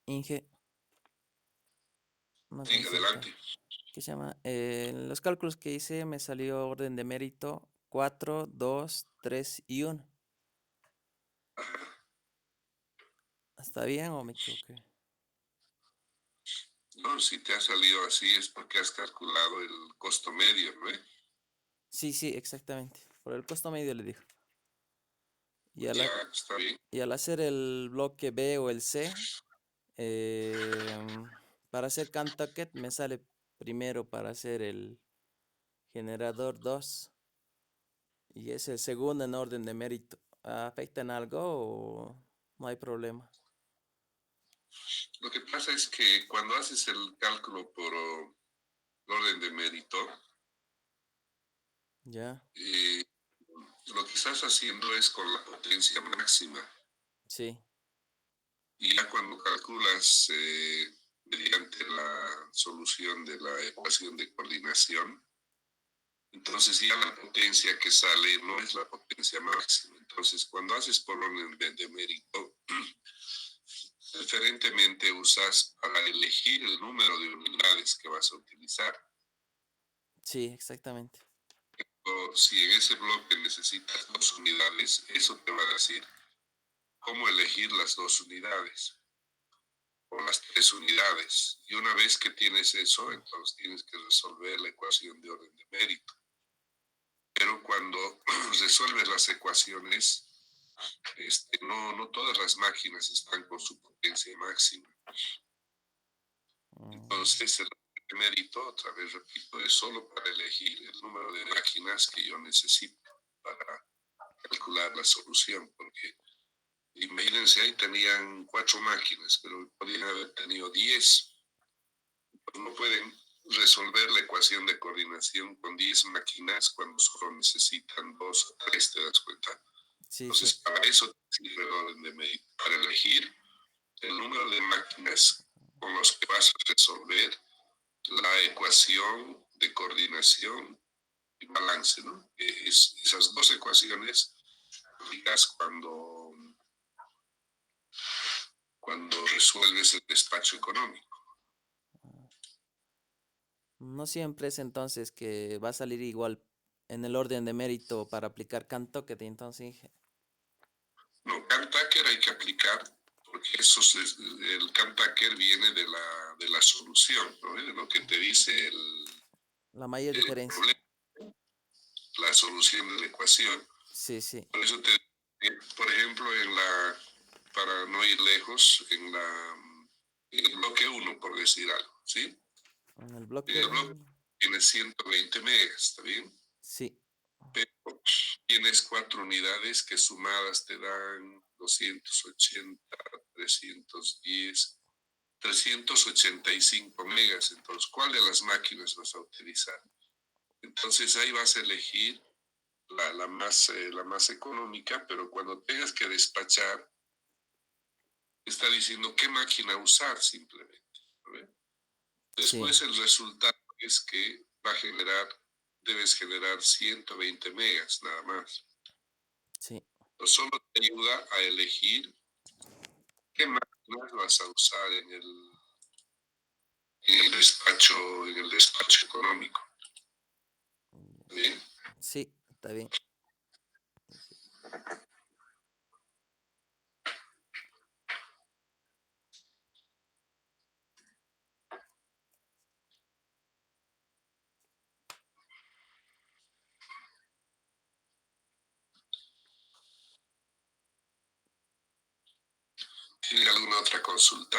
Inge, una Sí, consulta. adelante. ¿Qué se llama? En los cálculos que hice me salió orden de mérito 4, 2, 3 y 1. ¿Está bien o me equivoqué? No, si te ha salido así es porque has calculado el costo medio, ¿no? Sí, sí, exactamente. Por el costo medio le dijo. Y Ya, está bien. y al hacer el bloque B o el C, em, para hacer Cantucket me sale primero para hacer el generador 2 y es el segundo en orden de mérito. ¿Afecta en algo o no hay problema? Lo que pasa es que cuando haces el cálculo por orden de mérito, Ya, eh, lo que estás haciendo es con la potencia máxima. sí, Y ya cuando calculas mediante la solución de la ecuación de coordinación, entonces ya la potencia que sale no es la potencia máxima. Entonces, cuando haces por orden de mérito, preferentemente usas para elegir el número de unidades que vas a utilizar. sí, exactamente. O si en ese bloque necesitas 2 unidades, eso te va a decir cómo elegir las 2 unidades o las 3 unidades. Y una vez que tienes eso, entonces tienes que resolver la ecuación de orden de mérito. Pero cuando resuelves las ecuaciones, no todas las máquinas están con su potencia máxima. Mm, Entonces, el mérito, otra vez repito, es solo para elegir el número de máquinas que yo necesito para calcular la solución, porque imagínense, ahí tenían 4 máquinas, pero podían haber tenido 10. No pueden resolver la ecuación de coordinación con 10 máquinas cuando solo necesitan 2 o 3, ¿te das cuenta? sí, sí. Entonces, para eso sirve el orden de mérito, para elegir el número de máquinas con los que vas a resolver la ecuación de coordinación y balance, ¿no? Esas 2 ecuaciones aplicas cuando resuelves el despacho económico. No siempre es entonces que va a salir igual en el orden de mérito para aplicar Cantucket, entonces Inge. No, Cantaker hay que aplicar porque el Cantaker viene de la solución, ¿no? De lo que te dice La mayor el diferencia. problema, la solución de la ecuación. Sí, sí. Por eso por ejemplo, para no ir lejos, en el bloque 1, por decir algo, ¿sí? En el En bloque el bloque 1. tiene 120 megas, ¿está bien? Sí. Pero tienes 4 unidades que sumadas te dan 280, 310, 385 megas. Entonces, ¿cuál de las máquinas vas a utilizar? Entonces ahí vas a elegir la más económica, pero cuando tengas que despachar, está diciendo qué máquina usar simplemente. ¿No? Sí, Después el resultado es que debes generar 120 megas nada más. sí. Pero solo te ayuda a elegir qué máquinas vas a usar en el despacho económico. ¿Bien? Sí, está bien. ¿Tiene alguna otra consulta?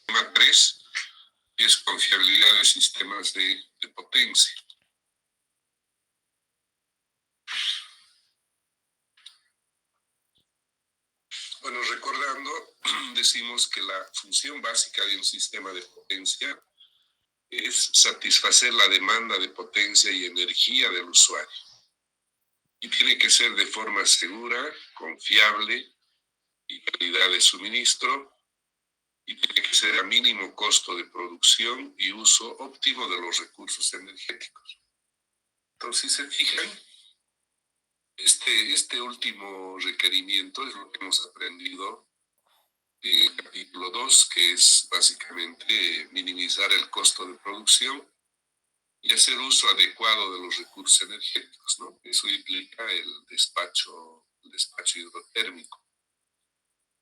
Tema 3 es confiabilidad de sistemas de potencia. Bueno, recordando, decimos que la función básica de un sistema de potencia es satisfacer la demanda de potencia y energía del usuario. Y tiene que ser de forma segura, confiable y calidad de suministro, y tiene que ser a mínimo costo de producción y uso óptimo de los recursos energéticos. Entonces, si se fijan, este último requerimiento es lo que hemos aprendido en el capítulo 2, que es básicamente minimizar el costo de producción y hacer uso adecuado de los recursos energéticos, ¿no? Eso implica el despacho hidrotérmico.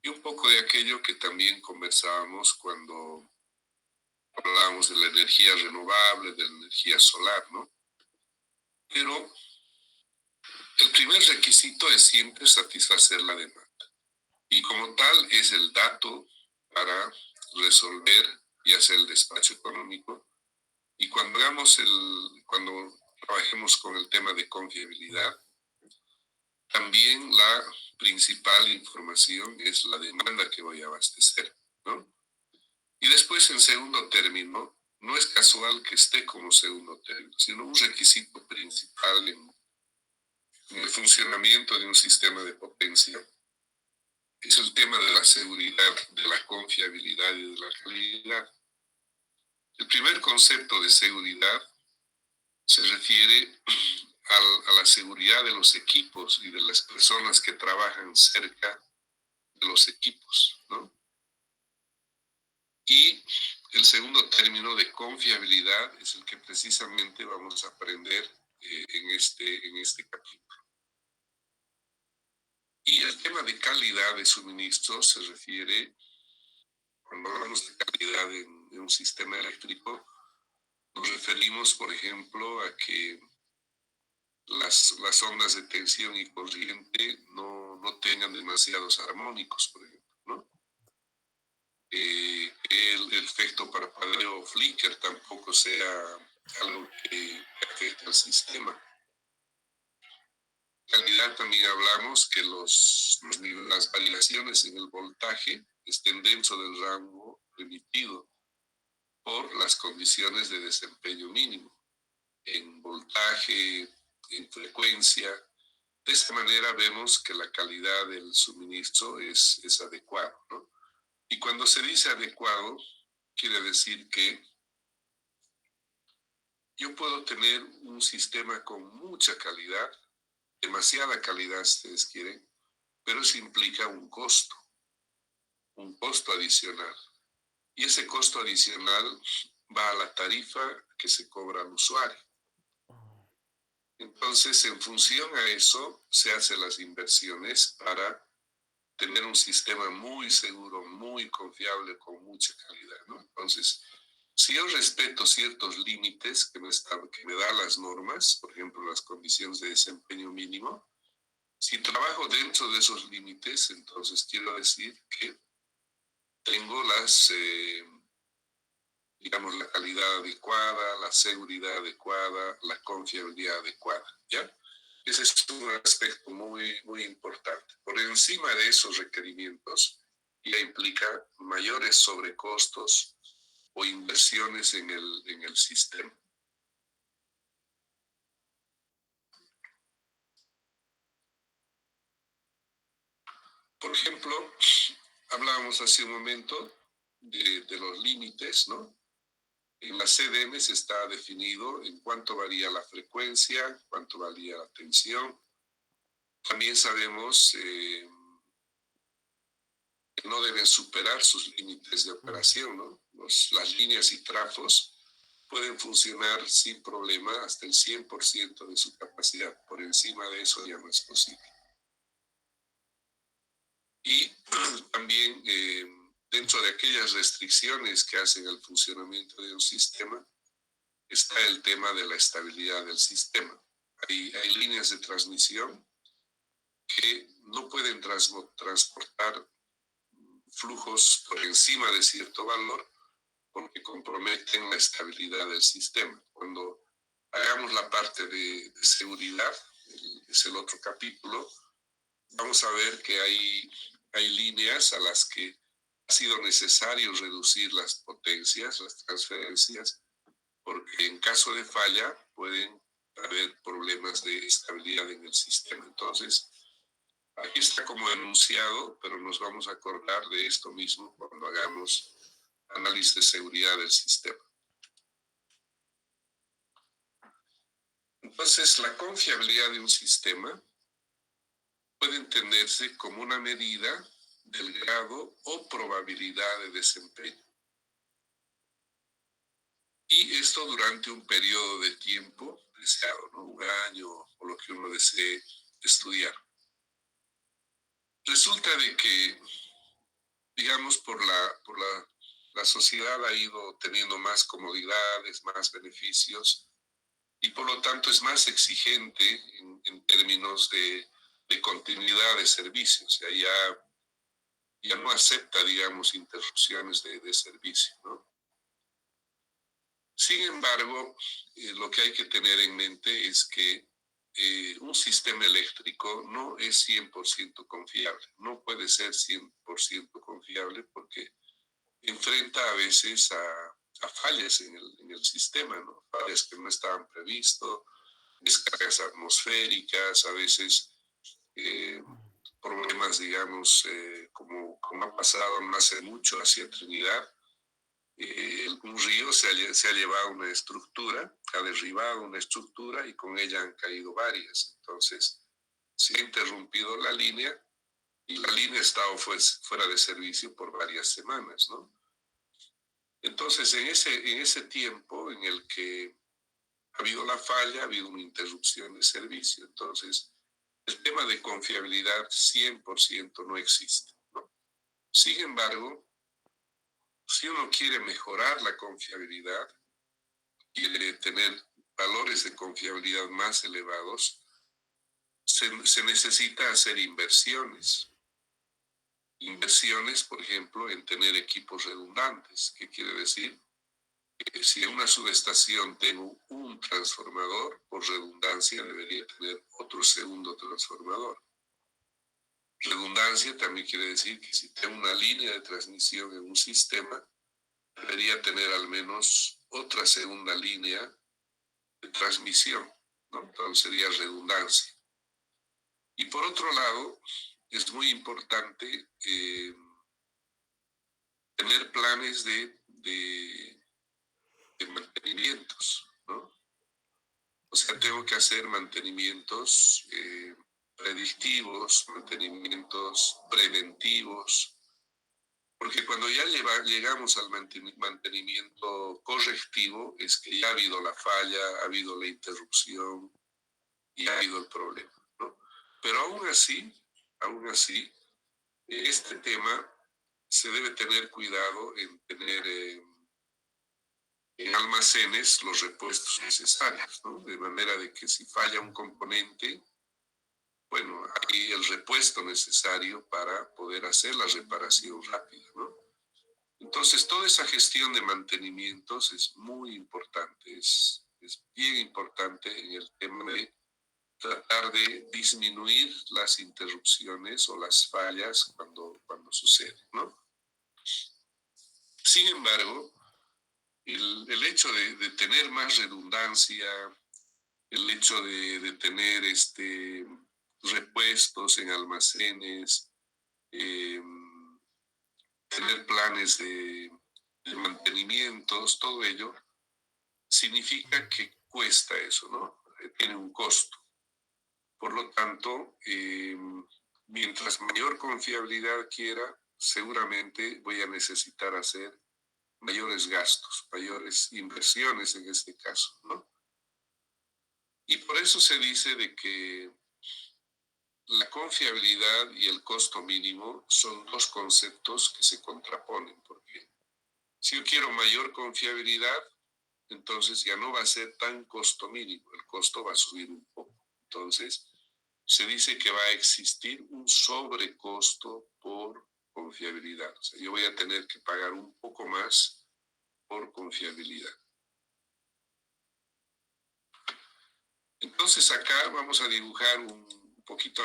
Y un poco de aquello que también conversábamos cuando hablábamos de la energía renovable, de la energía solar, ¿no? Pero el primer requisito es siempre satisfacer la demanda. Y como tal es el dato para resolver y hacer el despacho económico. Y cuando trabajemos con el tema de confiabilidad, también la principal información es la demanda que voy a abastecer, ¿no? Y después, en segundo término, no es casual que esté como segundo término, sino un requisito principal en el funcionamiento de un sistema de potencia. Es el tema de la seguridad, de la confiabilidad y de la calidad. El primer concepto de seguridad se refiere a la seguridad de los equipos y de las personas que trabajan cerca de los equipos, ¿no? Y el segundo término de confiabilidad es el que precisamente vamos a aprender en este capítulo. Y el tema de calidad de suministro se refiere, cuando hablamos de calidad en un sistema eléctrico, nos referimos, por ejemplo, a que las ondas de tensión y corriente no tengan demasiados armónicos, por ejemplo, ¿no? El efecto parpadeo o flicker tampoco sea algo que afecte al sistema. Calidad también hablamos que las variaciones en el voltaje estén dentro del rango permitido por las condiciones de desempeño mínimo, en voltaje, en frecuencia. De esta manera vemos que la calidad del suministro es adecuado, ¿no? Y cuando se dice adecuado, quiere decir que yo puedo tener un sistema con mucha calidad, demasiada calidad si ustedes quieren, pero eso implica un costo adicional. Y ese costo adicional va a la tarifa que se cobra al usuario. Entonces, en función a eso, se hacen las inversiones para tener un sistema muy seguro, muy confiable, con mucha calidad, ¿no? Entonces, si yo respeto ciertos límites que me dan las normas, por ejemplo, las condiciones de desempeño mínimo, si trabajo dentro de esos límites, entonces quiero decir que tengo digamos, la calidad adecuada, la seguridad adecuada, la confiabilidad adecuada, ¿ya? Ese es un aspecto muy, muy importante. Por encima de esos requerimientos, ya implica mayores sobrecostos o inversiones en el sistema. Por ejemplo, hablábamos hace un momento de los límites, ¿no? En la CDM se está definido en cuánto varía la frecuencia, cuánto varía la tensión. También sabemos que no deben superar sus límites de operación, ¿no? Las líneas y trafos pueden funcionar sin problema hasta el 100% de su capacidad. Por encima de eso ya no es posible. Y también dentro de aquellas restricciones que hacen el funcionamiento de un sistema está el tema de la estabilidad del sistema. Hay líneas de transmisión que no pueden transportar flujos por encima de cierto valor porque comprometen la estabilidad del sistema. Cuando hagamos la parte de seguridad, es el otro capítulo, vamos a ver que hay hay líneas a las que ha sido necesario reducir las potencias, las transferencias, porque en caso de falla pueden haber problemas de estabilidad en el sistema. Entonces, aquí está como enunciado, pero nos vamos a acordar de esto mismo cuando hagamos análisis de seguridad del sistema. Entonces, la confiabilidad de un sistema puede entenderse como una medida del grado o probabilidad de desempeño. Y esto durante un periodo de tiempo deseado, ¿no? Un año o lo que uno desee estudiar. Resulta de que, digamos, la sociedad ha ido teniendo más comodidades, más beneficios, y por lo tanto es más exigente en términos de continuidad de servicios. O sea, ya no acepta, digamos, interrupciones de servicio, ¿no? Sin embargo, lo que hay que tener en mente es que un sistema eléctrico no es 100% confiable, no puede ser 100% confiable porque enfrenta a veces a fallas en el sistema, ¿no? Fallas que no estaban previstas, descargas atmosféricas, a veces problemas, digamos, como ha pasado no hace mucho hacia Trinidad. Un río se ha llevado una estructura, ha derribado una estructura y con ella han caído varias. Entonces, se ha interrumpido la línea y la línea ha estado fuera de servicio por varias semanas, ¿no? Entonces, en ese tiempo en el que ha habido la falla, ha habido una interrupción de servicio. Entonces, el tema de confiabilidad 100% no existe, ¿no? Sin embargo, si uno quiere mejorar la confiabilidad, quiere tener valores de confiabilidad más elevados, se necesita hacer inversiones. Inversiones, por ejemplo, en tener equipos redundantes. ¿Qué quiere decir? Que si en una subestación tengo un transformador, por redundancia debería tener otro segundo transformador. Redundancia también quiere decir que si tengo una línea de transmisión en un sistema, debería tener al menos otra segunda línea de transmisión, ¿no? Entonces sería redundancia. Y por otro lado, es muy importante tener planes de mantenimientos, ¿no? O sea, tengo que hacer mantenimientos predictivos, mantenimientos preventivos, porque cuando ya llegamos al mantenimiento correctivo es que ya ha habido la falla, ha habido la interrupción y ha habido el problema, ¿no? Pero aún así, este tema se debe tener cuidado en tener en almacenes los repuestos necesarios, ¿no? De manera de que si falla un componente, bueno, hay el repuesto necesario para poder hacer la reparación rápida, ¿no? Entonces, toda esa gestión de mantenimientos es muy importante, es bien importante en el tema de tratar de disminuir las interrupciones o las fallas cuando suceden, ¿no? Sin embargo, el hecho de tener más redundancia, el hecho de tener repuestos en almacenes, eh, tener planes de mantenimientos, todo ello, significa que cuesta eso, ¿no? Tiene un costo. Por lo tanto, mientras mayor confiabilidad quiera, seguramente voy a necesitar hacer mayores gastos, mayores inversiones en este caso, ¿no? Y por eso se dice de que la confiabilidad y el costo mínimo son dos conceptos que se contraponen, porque si yo quiero mayor confiabilidad, entonces ya no va a ser tan costo mínimo, el costo va a subir un poco. Entonces, se dice que va a existir un sobrecosto por confiabilidad. O sea, yo voy a tener que pagar un poco más por confiabilidad. Entonces acá vamos a dibujar un poquito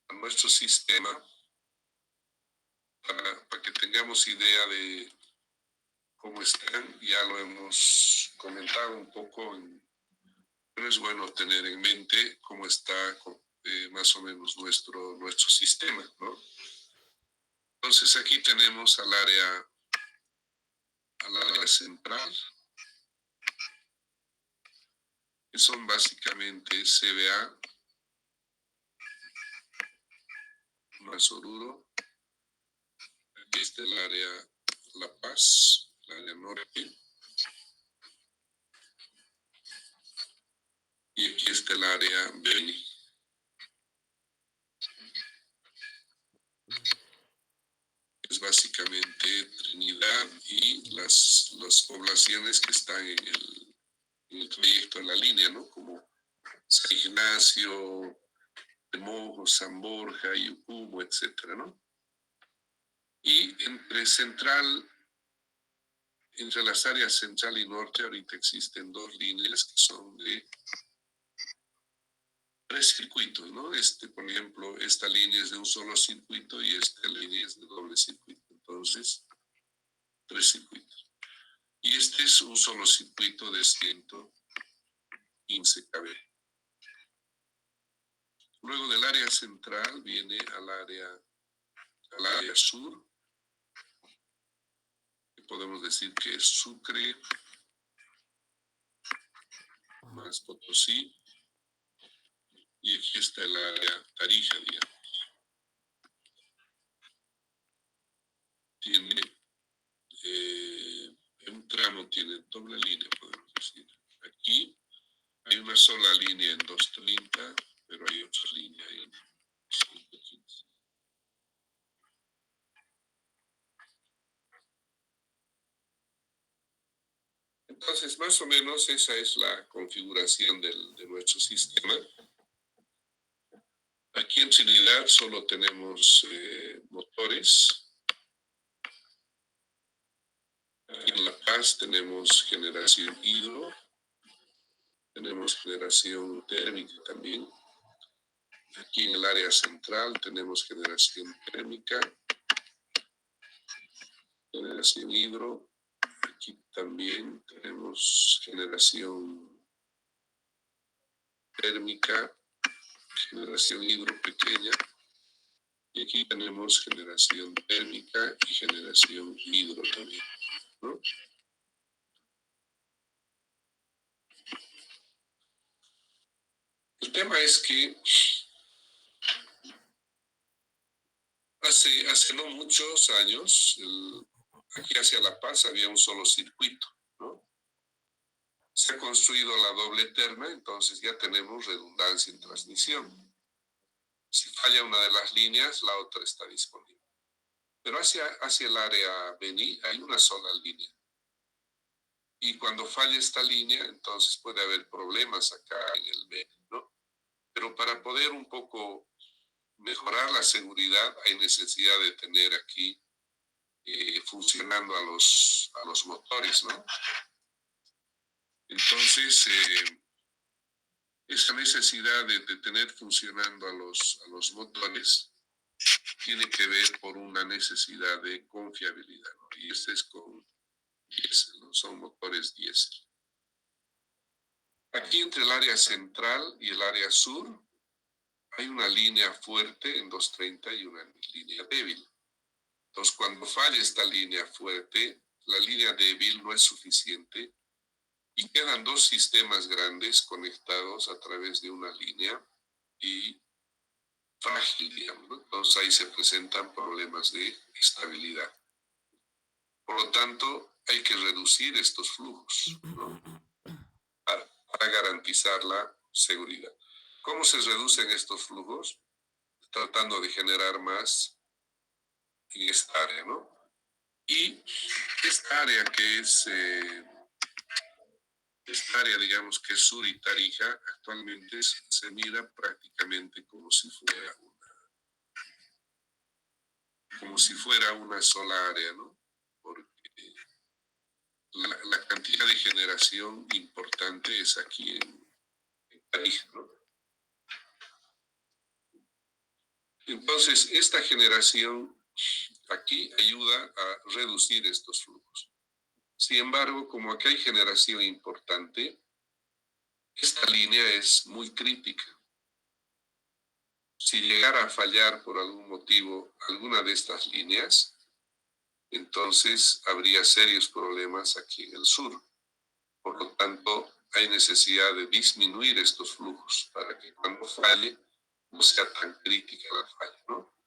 a nuestro sistema para que tengamos idea de cómo están. Ya lo hemos comentado un poco, pero es bueno tener en mente cómo está más o menos nuestro sistema, ¿no? Entonces aquí tenemos al área central, que son básicamente CBA, más Oruro. Aquí está el área La Paz, el área norte. Y aquí está el área Beni. Es básicamente Trinidad y las poblaciones que están en el trayecto de la línea, ¿no? Como San Ignacio, Temojo, San Borja, Yucumo, etcétera, ¿no? Y entre las áreas central y norte, ahorita existen dos líneas que son de 3 circuitos, ¿no? Por ejemplo, esta línea es de un solo circuito y esta línea es de doble circuito. Entonces, 3 circuitos. Y este es un solo circuito de 115 kb. Luego del área central viene al área sur, que podemos decir que es Sucre, más Potosí, y aquí está el área Tarija, digamos. Tiene un tramo, tiene doble línea, podemos decir. Aquí hay una sola línea en 230, pero hay otra línea en 115. Entonces, más o menos esa es la configuración de nuestro sistema. Aquí en Trinidad solo tenemos motores. Aquí en La Paz tenemos generación hidro. Tenemos generación térmica también. Aquí en el área central tenemos generación térmica, generación hidro. Aquí también tenemos generación térmica, generación hidro pequeña. Y aquí tenemos generación térmica y generación hidro también, ¿no? El tema es que hace no muchos años, aquí hacia La Paz había un solo circuito, ¿no? Se ha construido la doble terna, entonces ya tenemos redundancia en transmisión. Si falla una de las líneas, la otra está disponible. Pero hacia el área Beni hay una sola línea. Y cuando falla esta línea, entonces puede haber problemas acá en el Beni, ¿no? Pero para poder un poco mejorar la seguridad, hay necesidad de tener aquí funcionando a los motores, ¿no? Entonces, esa necesidad de tener funcionando a los motores tiene que ver por una necesidad de confiabilidad, ¿no? Y este es con diésel, ¿no? Son motores diésel. Aquí entre el área central y el área sur hay una línea fuerte en 230 y una línea débil. Entonces, cuando falla esta línea fuerte, la línea débil no es suficiente y quedan dos sistemas grandes conectados a través de una línea y frágil, digamos, ¿no? Entonces ahí se presentan problemas de estabilidad. Por lo tanto, hay que reducir estos flujos, ¿no? Para garantizar la seguridad. ¿Cómo se reducen estos flujos? Tratando de generar más en esta área, ¿no? Y esta área que es, digamos que es Sur y Tarija, actualmente se mira prácticamente como si fuera una sola área, ¿no? Porque la cantidad de generación importante es aquí en Tarija, ¿no? Entonces, esta generación aquí ayuda a reducir estos flujos. Sin embargo, como aquí hay generación importante, esta línea es muy crítica. Si llegara a fallar por algún motivo alguna de estas líneas, entonces habría serios problemas aquí en el sur. Por lo tanto, hay necesidad de disminuir estos flujos para que cuando falle no sea tan crítica la falla, ¿no?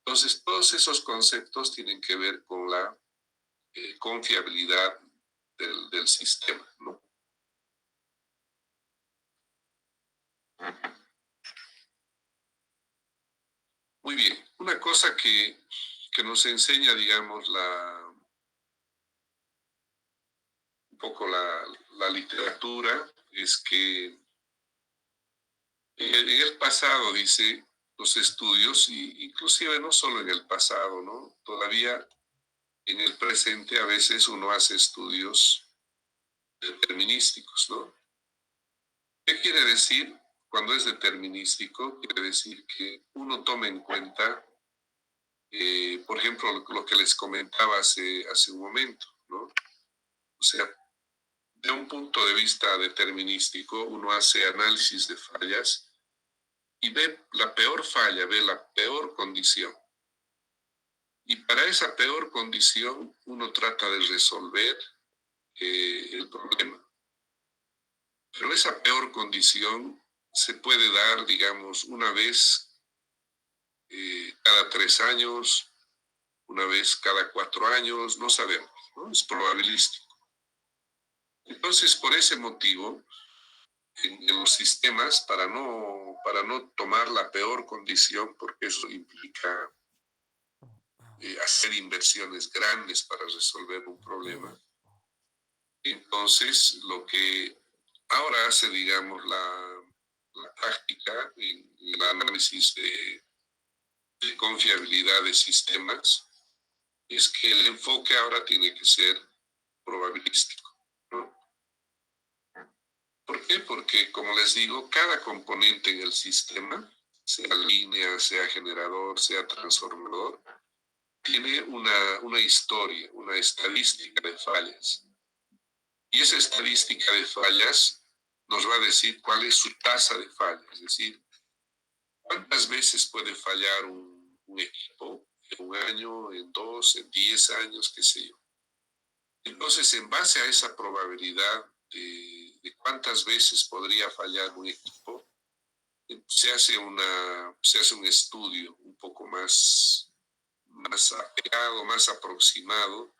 Entonces, todos esos conceptos tienen que ver con la confiabilidad del sistema, ¿no? Muy bien, una cosa que nos enseña, digamos, un poco la literatura es que en el pasado, dice, los estudios, y inclusive no solo en el pasado, ¿no? Todavía en el presente a veces uno hace estudios determinísticos, ¿no? ¿Qué quiere decir? Cuando es determinístico, quiere decir que uno toma en cuenta, por ejemplo, lo que les comentaba hace un momento, ¿no? O sea, de un punto de vista determinístico, uno hace análisis de fallas y ve la peor falla, ve la peor condición. Y para esa peor condición, uno trata de resolver el problema. Pero esa peor condición se puede dar, digamos, una vez cada 3 años, una vez cada 4 años, no sabemos, ¿no? Es probabilístico. Entonces, por ese motivo, en los sistemas, para no tomar la peor condición, porque eso implica hacer inversiones grandes para resolver un problema, entonces lo que ahora hace, digamos, la práctica en el análisis de confiabilidad de sistemas es que el enfoque ahora tiene que ser probabilístico, ¿no? ¿Por qué? Porque, como les digo, cada componente en el sistema, sea línea, sea generador, sea transformador, tiene una historia, una estadística de fallas. Y esa estadística de fallas nos va a decir cuál es su tasa de falla, es decir, cuántas veces puede fallar un equipo en un año, en 2, en 10 años, qué sé yo. Entonces, en base a esa probabilidad de cuántas veces podría fallar un equipo, se hace un estudio un poco más apegado, más aproximado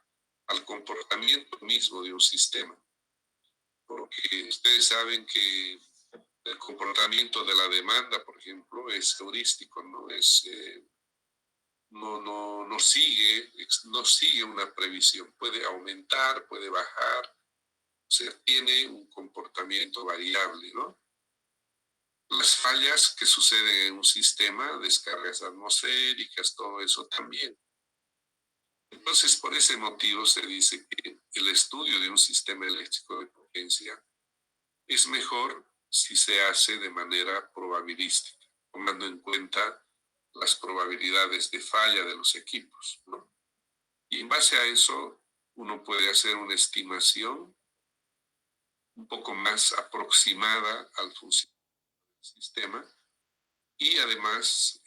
al comportamiento mismo de un sistema. Porque ustedes saben que el comportamiento de la demanda, por ejemplo, es heurístico, no sigue una previsión. Puede aumentar, puede bajar, o sea, tiene un comportamiento variable, ¿no? Las fallas que suceden en un sistema, descargas atmosféricas, todo eso también. Entonces, por ese motivo se dice que el estudio de un sistema eléctrico de potencia es mejor si se hace de manera probabilística, tomando en cuenta las probabilidades de falla de los equipos, ¿no? Y en base a eso, uno puede hacer una estimación un poco más aproximada al funcionamiento del sistema y además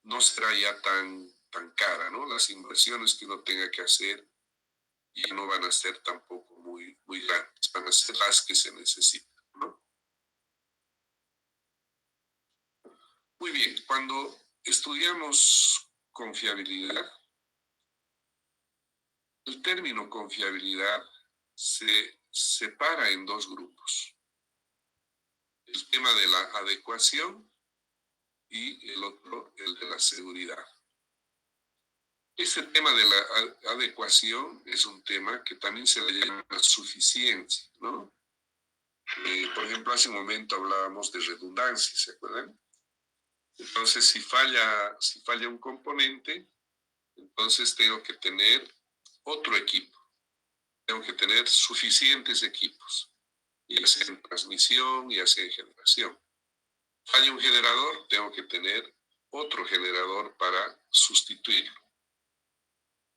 no será ya tan cara, ¿no? Las inversiones que uno tenga que hacer ya no van a ser tampoco muy grandes, van a ser las que se necesitan, ¿no? Muy bien, cuando estudiamos confiabilidad, el término confiabilidad se separa en dos grupos. El tema de la adecuación y el otro, el de la seguridad. Este tema de la adecuación es un tema que también se le llama suficiencia, ¿no? Por ejemplo, hace un momento hablábamos de redundancia, ¿se acuerdan? Entonces, si falla un componente, entonces tengo que tener otro equipo. Tengo que tener suficientes equipos, ya sea en transmisión, ya sea en generación. Falla un generador, tengo que tener otro generador para sustituirlo.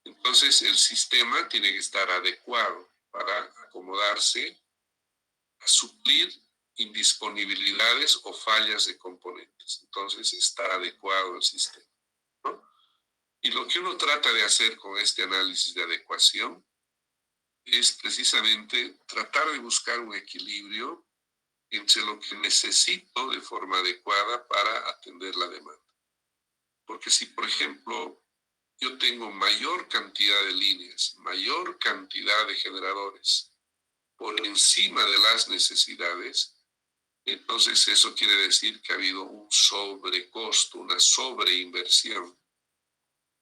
Entonces el sistema tiene que estar adecuado para acomodarse a suplir indisponibilidades o fallas de componentes. Entonces está adecuado el sistema, ¿no? Y lo que uno trata de hacer con este análisis de adecuación es precisamente tratar de buscar un equilibrio entre lo que necesito de forma adecuada para atender la demanda. Porque si, por ejemplo, yo tengo mayor cantidad de líneas, mayor cantidad de generadores por encima de las necesidades, entonces eso quiere decir que ha habido un sobrecosto, una sobreinversión.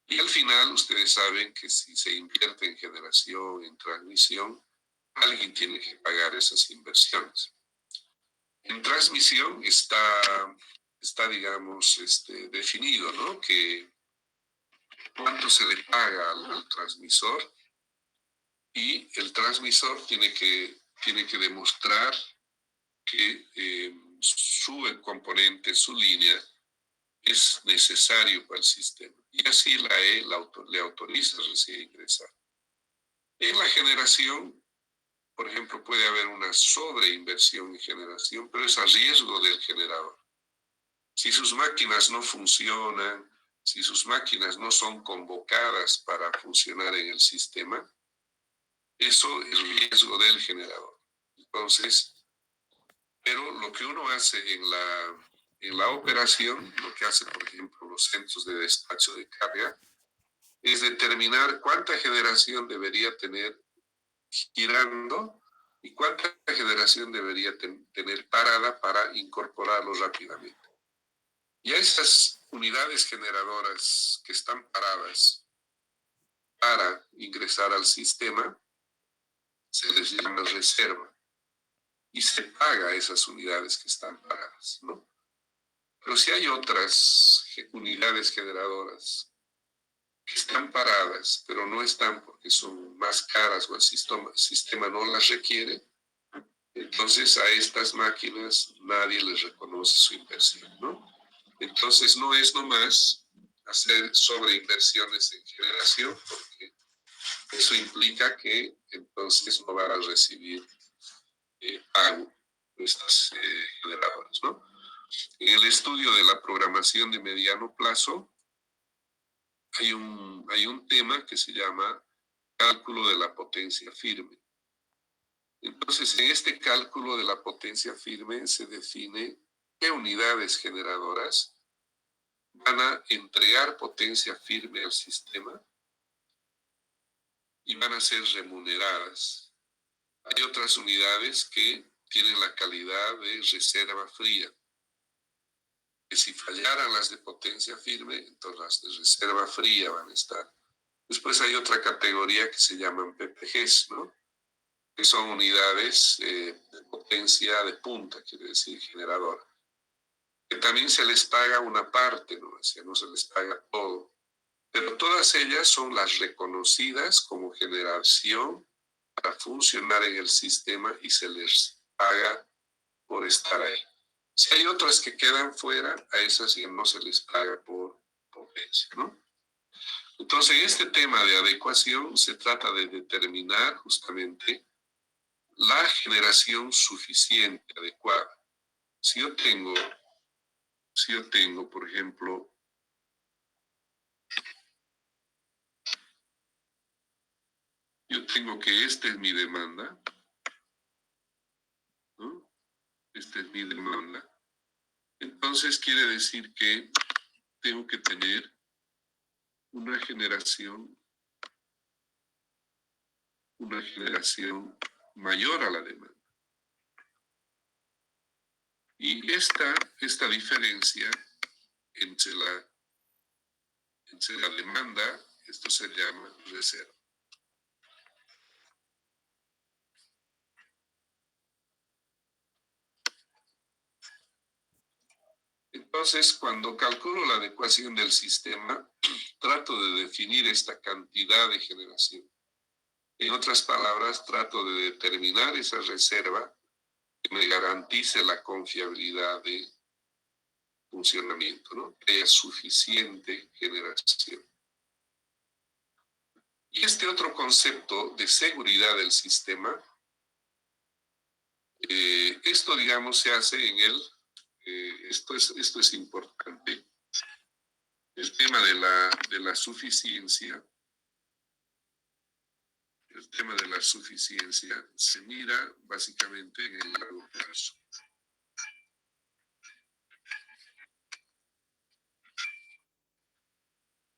Y al final ustedes saben que si se invierte en generación, en transmisión, alguien tiene que pagar esas inversiones. En transmisión está digamos, definido, ¿no? Que cuánto se le paga al transmisor y el transmisor tiene que demostrar que su componente, su línea, es necesario para el sistema. Y así la E le autoriza recién ingresar. En la generación, por ejemplo, puede haber una sobreinversión en generación, pero es a riesgo del generador. Si sus máquinas no funcionan, si sus máquinas no son convocadas para funcionar en el sistema, eso es riesgo del generador. Entonces, pero lo que uno hace en la operación, lo que hace, por ejemplo, los centros de despacho de carga, es determinar cuánta generación debería tener girando y cuánta generación debería tener parada para incorporarlo rápidamente. Y a esas unidades generadoras que están paradas para ingresar al sistema, se les llama reserva. Y se paga a esas unidades que están paradas, ¿no? Pero si hay otras unidades generadoras que están paradas, pero no están porque son más caras o el sistema no las requiere, entonces a estas máquinas nadie les reconoce su inversión, ¿no? Entonces no es nomás hacer sobreinversiones en generación, porque eso implica que entonces no van a recibir pago de estas generadoras, ¿no? En el estudio de la programación de mediano plazo hay un tema que se llama cálculo de la potencia firme. Entonces, en este cálculo de la potencia firme se define qué unidades generadoras van a entregar potencia firme al sistema y van a ser remuneradas. Hay otras unidades que tienen la calidad de reserva fría, que si fallaran las de potencia firme, entonces las de reserva fría van a estar. Después hay otra categoría que se llaman PPGs, ¿no? Que son unidades de potencia de punta, quiere decir generadora. Que también se les paga una parte, ¿no? O sea, no se les paga todo. Pero todas ellas son las reconocidas como generación para funcionar en el sistema y se les paga por estar ahí. Si hay otras que quedan fuera, a esas ya no se les paga por potencia, ¿no? Entonces, en este tema de adecuación se trata de determinar justamente la generación suficiente, adecuada. Si yo tengo, por ejemplo, yo tengo que esta es mi demanda, ¿no? Esta es mi demanda. Entonces quiere decir que tengo que tener una generación mayor a la demanda. Y esta diferencia entre la demanda, esto se llama reserva. Entonces, cuando calculo la adecuación del sistema, trato de definir esta cantidad de generación. En otras palabras, trato de determinar esa reserva que me garantice la confiabilidad de funcionamiento, ¿no? Que haya suficiente generación. Y este otro concepto de seguridad del sistema, esto, digamos, se hace en esto es importante, el tema de la suficiencia. El tema de la suficiencia se mira básicamente en el largo plazo.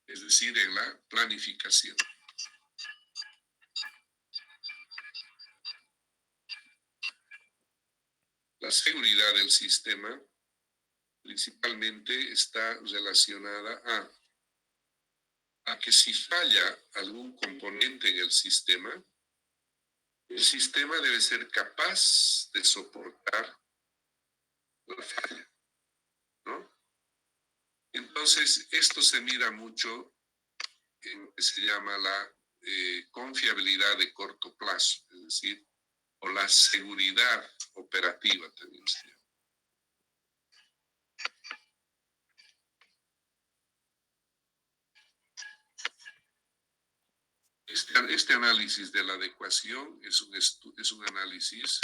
Es decir, en la planificación. La seguridad del sistema principalmente está relacionada a que si falla algún componente en el sistema debe ser capaz de soportar la falla, ¿no? Entonces, esto se mira mucho en lo que se llama la confiabilidad de corto plazo, es decir, o la seguridad operativa también se llama. Este análisis de la adecuación es un análisis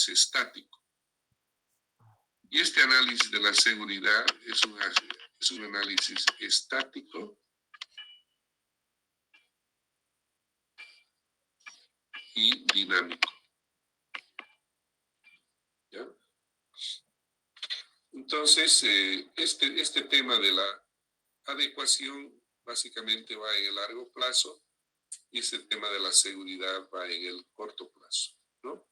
estático. Y este análisis de la seguridad es un análisis estático y dinámico. ¿Ya? Entonces, este tema de la adecuación básicamente va en el largo plazo y este tema de la seguridad va en el corto plazo, ¿no?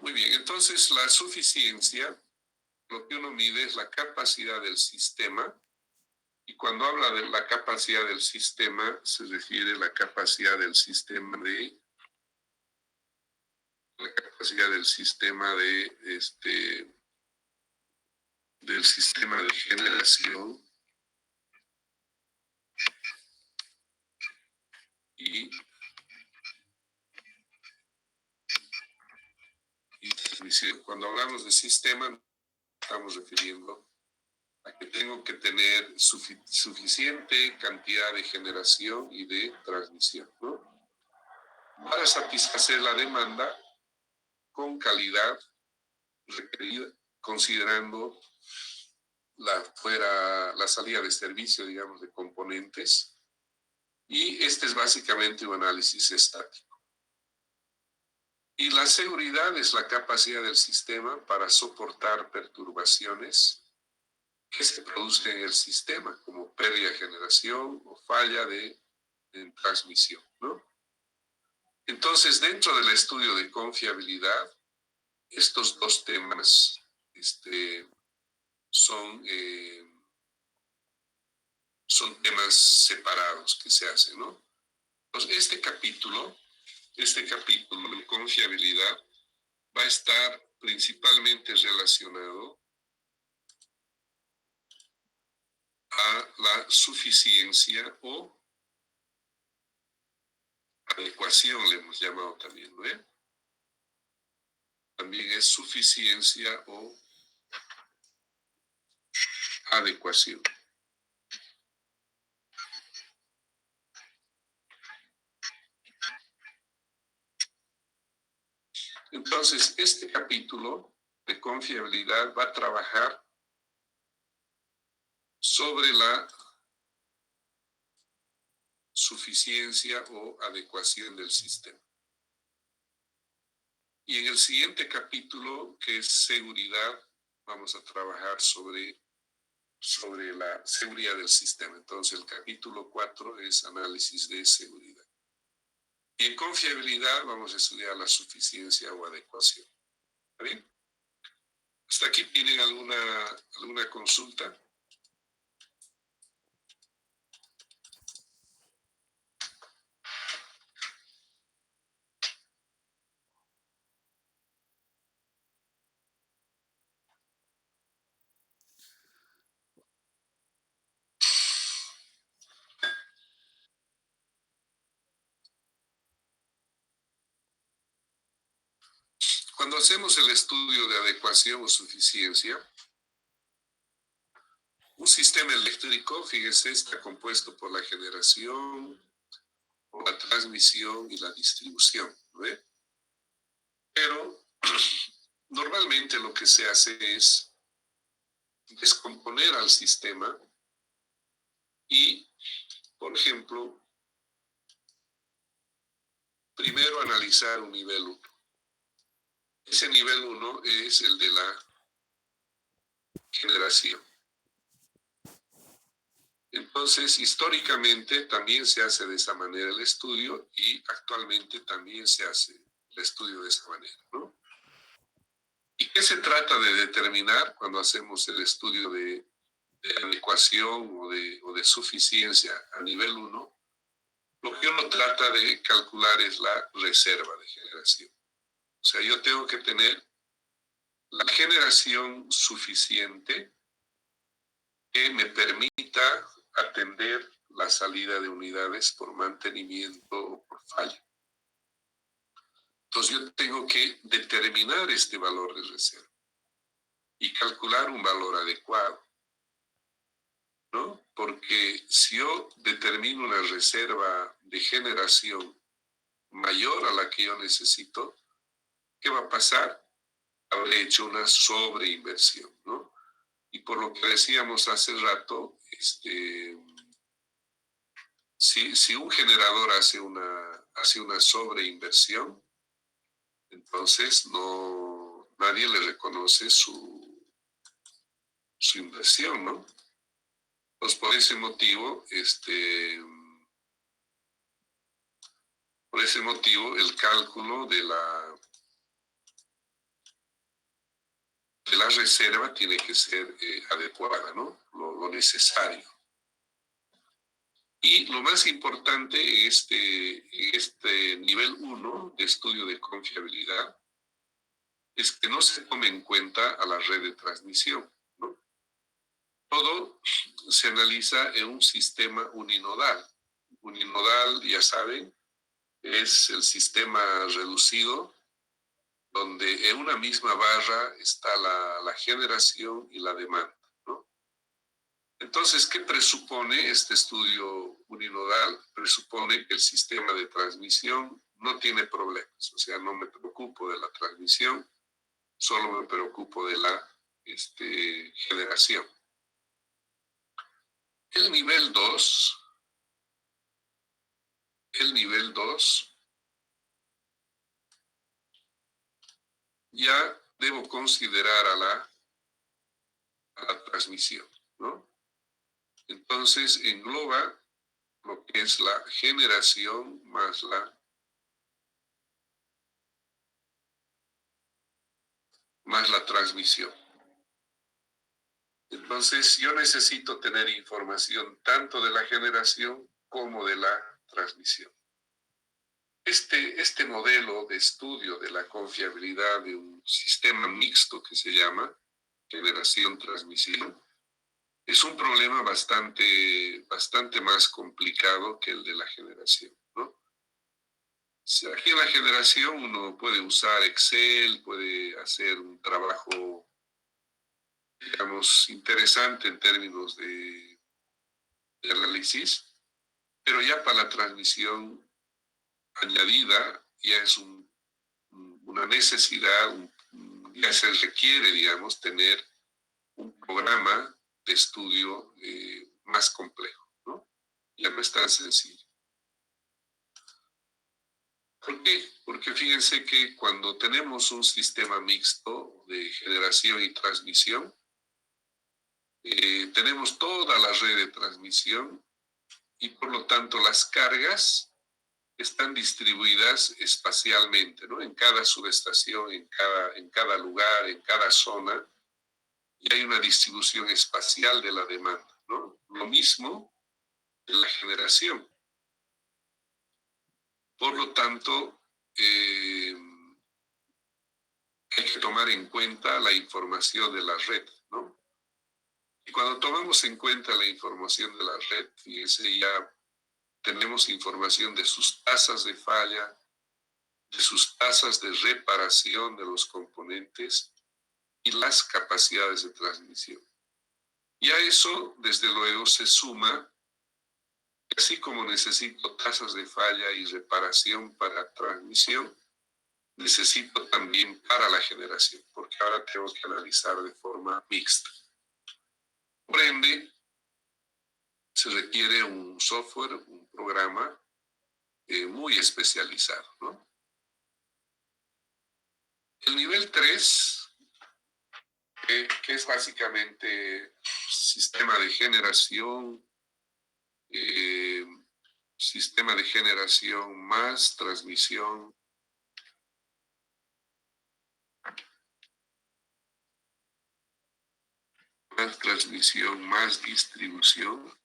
Muy bien, entonces la suficiencia, lo que uno mide es la capacidad del sistema, y cuando habla de la capacidad del sistema, se refiere a la capacidad del sistema de del sistema de generación y transmisión. Cuando hablamos de sistema, estamos refiriendo a que tengo que tener suficiente cantidad de generación y de transmisión, ¿no? Para satisfacer la demanda con calidad requerida, considerando la salida de servicio, digamos, de componentes. Y este es básicamente un análisis estático. Y la seguridad es la capacidad del sistema para soportar perturbaciones que se producen en el sistema, como pérdida de generación o falla en transmisión, ¿no? Entonces, dentro del estudio de confiabilidad, estos dos temas son temas separados que se hacen, ¿no? Entonces, este capítulo de confiabilidad va a estar principalmente relacionado a la suficiencia o adecuación, le hemos llamado también, ¿no? También es suficiencia o adecuación. Entonces, este capítulo de confiabilidad va a trabajar sobre la suficiencia o adecuación del sistema. Y en el siguiente capítulo, que es seguridad, vamos a trabajar sobre la seguridad del sistema. Entonces, el capítulo 4 es análisis de seguridad. Y en confiabilidad vamos a estudiar la suficiencia o adecuación. ¿Está bien? ¿Hasta aquí tienen alguna consulta? Cuando hacemos el estudio de adecuación o suficiencia, un sistema eléctrico, fíjense, está compuesto por la generación, por la transmisión y la distribución, ¿no ve? Pero normalmente lo que se hace es descomponer al sistema y, por ejemplo, primero analizar un nivel 1. Ese nivel 1 es el de la generación. Entonces, históricamente también se hace de esa manera el estudio y actualmente también se hace el estudio de esa manera, ¿no? ¿Y qué se trata de determinar cuando hacemos el estudio de adecuación o de suficiencia a nivel 1? Lo que uno trata de calcular es la reserva de generación. O sea, yo tengo que tener la generación suficiente que me permita atender la salida de unidades por mantenimiento o por falla. Entonces yo tengo que determinar este valor de reserva y calcular un valor adecuado, ¿no? Porque si yo determino una reserva de generación mayor a la que yo necesito, ¿qué va a pasar? Habré hecho una sobreinversión, ¿no? Y por lo que decíamos hace rato, si un generador hace una sobreinversión, entonces nadie le reconoce su inversión, ¿no? Pues por ese motivo, el cálculo de la reserva tiene que ser adecuada, ¿no? Lo necesario. Y lo más importante en este nivel 1 de estudio de confiabilidad es que no se tome en cuenta a la red de transmisión, ¿no? Todo se analiza en un sistema uninodal. Uninodal, ya saben, es el sistema reducido donde en una misma barra está la generación y la demanda, ¿no? Entonces, ¿qué presupone este estudio uninodal? Presupone que el sistema de transmisión no tiene problemas, o sea, no me preocupo de la transmisión, solo me preocupo de la generación. El nivel 2 ya debo considerar a la transmisión, ¿no? Entonces engloba lo que es la generación más la transmisión. Entonces yo necesito tener información tanto de la generación como de la transmisión. Este modelo de estudio de la confiabilidad de un sistema mixto que se llama generación-transmisión es un problema bastante más complicado que el de la generación, ¿no? Aquí en la generación uno puede usar Excel, puede hacer un trabajo, digamos, interesante en términos de análisis, pero ya para la transmisión añadida ya es una necesidad, ya se requiere, digamos, tener un programa de estudio más complejo, ¿no? Ya no es tan sencillo. ¿Por qué? Porque fíjense que cuando tenemos un sistema mixto de generación y transmisión, tenemos toda la red de transmisión y por lo tanto las cargas están distribuidas espacialmente, ¿no? En cada subestación, en cada lugar, en cada zona, y hay una distribución espacial de la demanda, ¿no? Lo mismo de la generación. Por lo tanto, hay que tomar en cuenta la información de la red, ¿no? Y cuando tomamos en cuenta la información de la red, fíjense, ya tenemos información de sus tasas de falla, de sus tasas de reparación de los componentes y las capacidades de transmisión. Y a eso, desde luego, se suma, así como necesito tasas de falla y reparación para transmisión, necesito también para la generación, porque ahora tengo que analizar de forma mixta. Por ende, se requiere un software, un programa muy especializado, ¿no? El nivel 3, que es básicamente sistema de generación, eh, sistema de generación más transmisión, más distribución.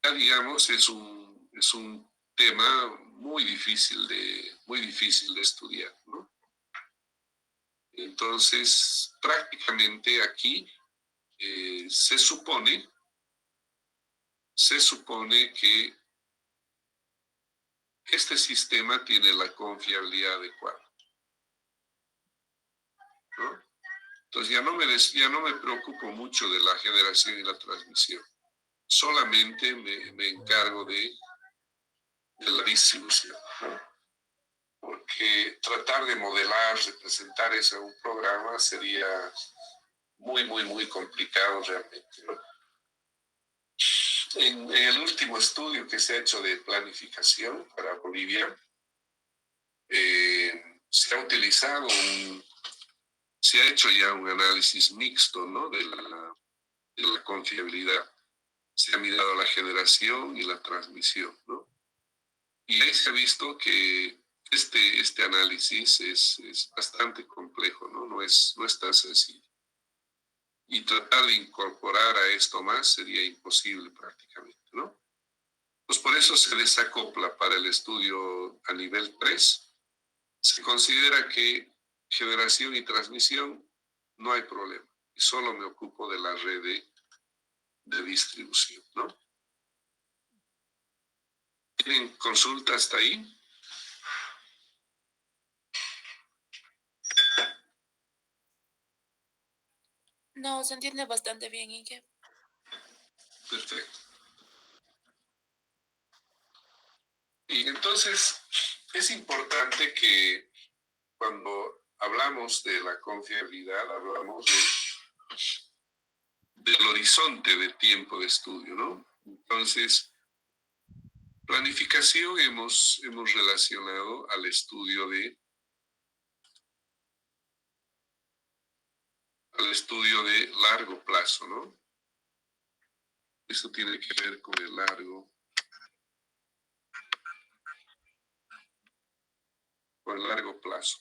Ya digamos, es un tema muy difícil de estudiar, ¿no? Entonces, prácticamente aquí se supone que este sistema tiene la confiabilidad adecuada, ¿no? Entonces ya no me preocupo mucho de la generación y la transmisión. Solamente me encargo de la distribución, ¿no? Porque tratar de modelar, representar eso en un programa sería muy complicado realmente, ¿no? En el último estudio que se ha hecho de planificación para Bolivia, se ha utilizado se ha hecho ya un análisis mixto, ¿no? de la confiabilidad. Se ha mirado la generación y la transmisión, ¿no? Y ahí se ha visto que este análisis es bastante complejo, ¿no? No es tan sencillo. Y tratar de incorporar a esto más sería imposible prácticamente, ¿no? Pues por eso se desacopla para el estudio a nivel 3. Se considera que generación y transmisión no hay problema. Y solo me ocupo de la red de distribución, ¿no? ¿Tienen consulta hasta ahí? No, se entiende bastante bien, Ike. Perfecto. Y entonces es importante que cuando hablamos de la confiabilidad, hablamos del horizonte de tiempo de estudio, ¿no? Entonces, planificación hemos relacionado al estudio de largo plazo, ¿no? Esto tiene que ver con el largo plazo.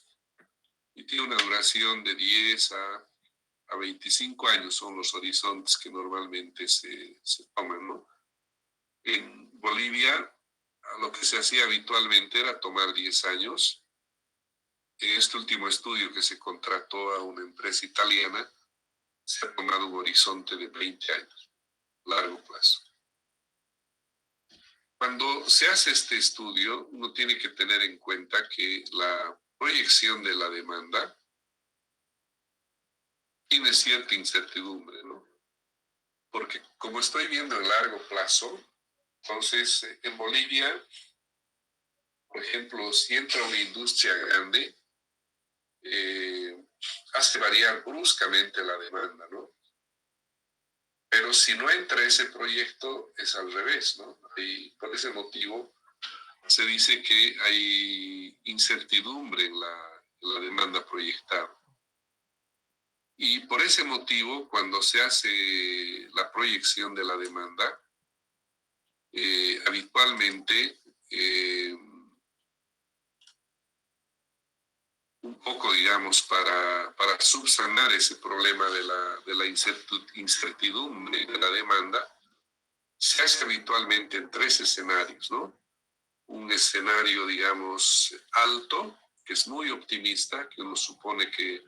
Y tiene una duración de 10 a 25 años, son los horizontes que normalmente se toman, ¿no? En Bolivia, lo que se hacía habitualmente era tomar 10 años. En este último estudio que se contrató a una empresa italiana, se ha tomado un horizonte de 20 años, largo plazo. Cuando se hace este estudio, uno tiene que tener en cuenta que la proyección de la demanda tiene cierta incertidumbre, ¿no? Porque como estoy viendo en largo plazo, entonces en Bolivia, por ejemplo, si entra una industria grande, hace variar bruscamente la demanda, ¿no? Pero si no entra ese proyecto, es al revés, ¿no? Y por ese motivo se dice que hay incertidumbre en la demanda proyectada. Y por ese motivo, cuando se hace la proyección de la demanda, habitualmente un poco, digamos, para subsanar ese problema de la incertidumbre de la demanda, se hace habitualmente en 3 escenarios, ¿no? Un escenario, digamos, alto, que es muy optimista, que uno supone que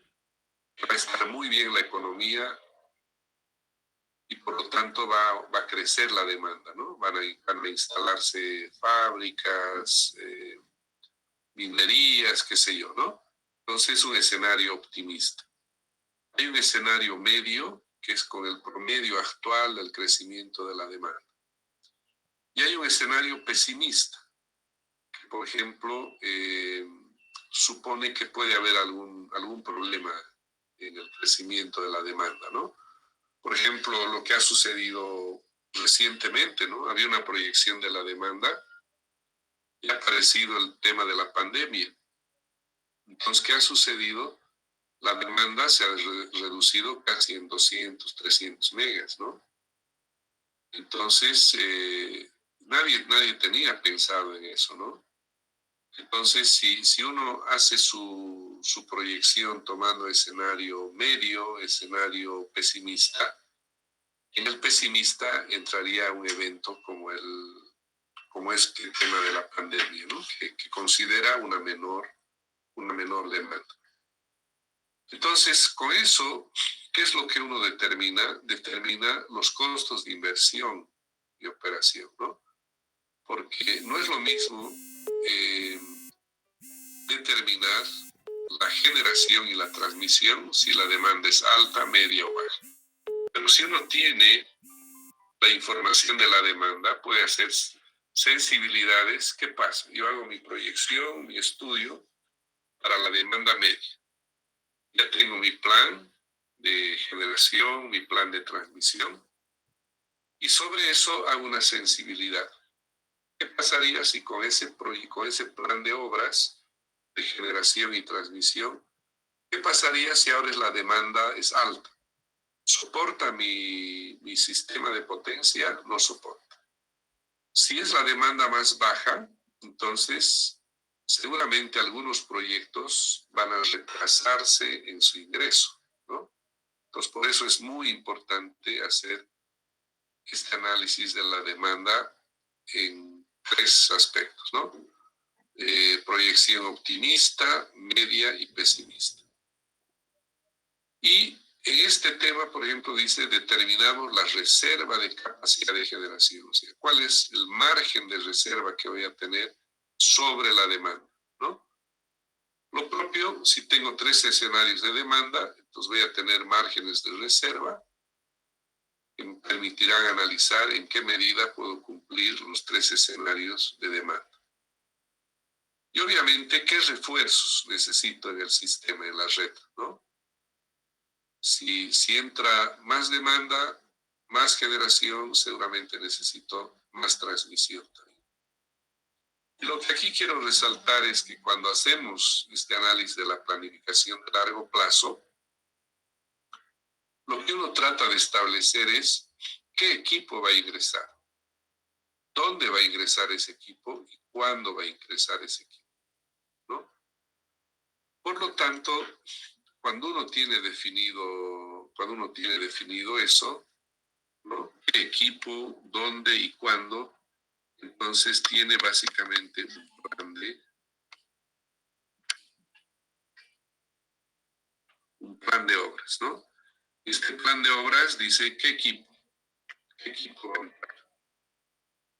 va a estar muy bien la economía, y por lo tanto va a crecer la demanda, ¿no? Van a instalarse fábricas, minerías, qué sé yo, ¿no? Entonces es un escenario optimista. Hay un escenario medio, que es con el promedio actual del crecimiento de la demanda. Y hay un escenario pesimista, que por ejemplo supone que puede haber algún problema en el crecimiento de la demanda, ¿no? Por ejemplo, lo que ha sucedido recientemente, ¿no? Había una proyección de la demanda y ha aparecido el tema de la pandemia. Entonces, ¿qué ha sucedido? La demanda se ha reducido casi en 200, 300 megas, ¿no? Entonces, nadie tenía pensado en eso, ¿no? Entonces, si uno hace su proyección tomando escenario medio, escenario pesimista, en el pesimista entraría un evento como este tema de la pandemia, ¿no? Que considera una menor demanda. Entonces, con eso, ¿qué es lo que uno determina? Determina los costos de inversión y operación, ¿no? Porque no es lo mismo eh, determinar la generación y la transmisión si la demanda es alta, media o baja. Pero si uno tiene la información de la demanda, puede hacer sensibilidades. ¿Qué pasa? Yo hago mi proyección, mi estudio para la demanda media. Ya tengo mi plan de generación, mi plan de transmisión, y sobre eso hago una sensibilidad. ¿Qué pasaría si con ese plan de obras de generación y transmisión, qué pasaría si ahora la demanda es alta? ¿Soporta mi sistema de potencia? No soporta. Si es la demanda más baja, entonces seguramente algunos proyectos van a retrasarse en su ingreso, ¿no? Entonces, por eso es muy importante hacer este análisis de la demanda en tres aspectos, ¿no? Proyección optimista, media y pesimista. Y en este tema, por ejemplo, dice, determinamos la reserva de capacidad de generación, o sea, cuál es el margen de reserva que voy a tener sobre la demanda, ¿no? Lo propio, si tengo 3 escenarios de demanda, entonces voy a tener márgenes de reserva que me permitirán analizar en qué medida puedo cumplir los 3 escenarios de demanda. Y obviamente, ¿qué refuerzos necesito en el sistema, en la red, ¿no? Si entra más demanda, más generación, seguramente necesito más transmisión también. Y lo que aquí quiero resaltar es que cuando hacemos este análisis de la planificación de largo plazo, lo que uno trata de establecer es qué equipo va a ingresar, dónde va a ingresar ese equipo y cuándo va a ingresar ese equipo, ¿no? Por lo tanto, cuando uno tiene definido eso, ¿no? ¿Qué equipo, dónde y cuándo? Entonces tiene básicamente un plan de obras, ¿no? Este plan de obras dice qué equipo va a entrar,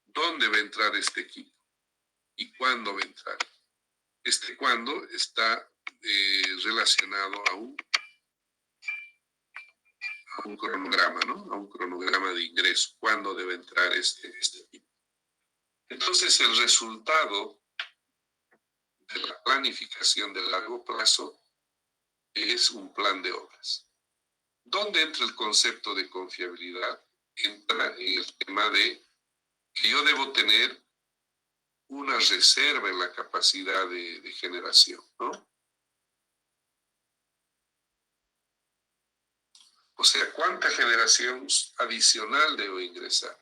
dónde va a entrar este equipo y cuándo va a entrar. Este cuándo está relacionado a un cronograma, ¿no? A un cronograma de ingreso, cuándo debe entrar este equipo. Entonces, el resultado de la planificación de largo plazo es un plan de obras. ¿Dónde entra el concepto de confiabilidad? Entra en el tema de que yo debo tener una reserva en la capacidad de generación, ¿no? O sea, ¿cuánta generación adicional debo ingresar?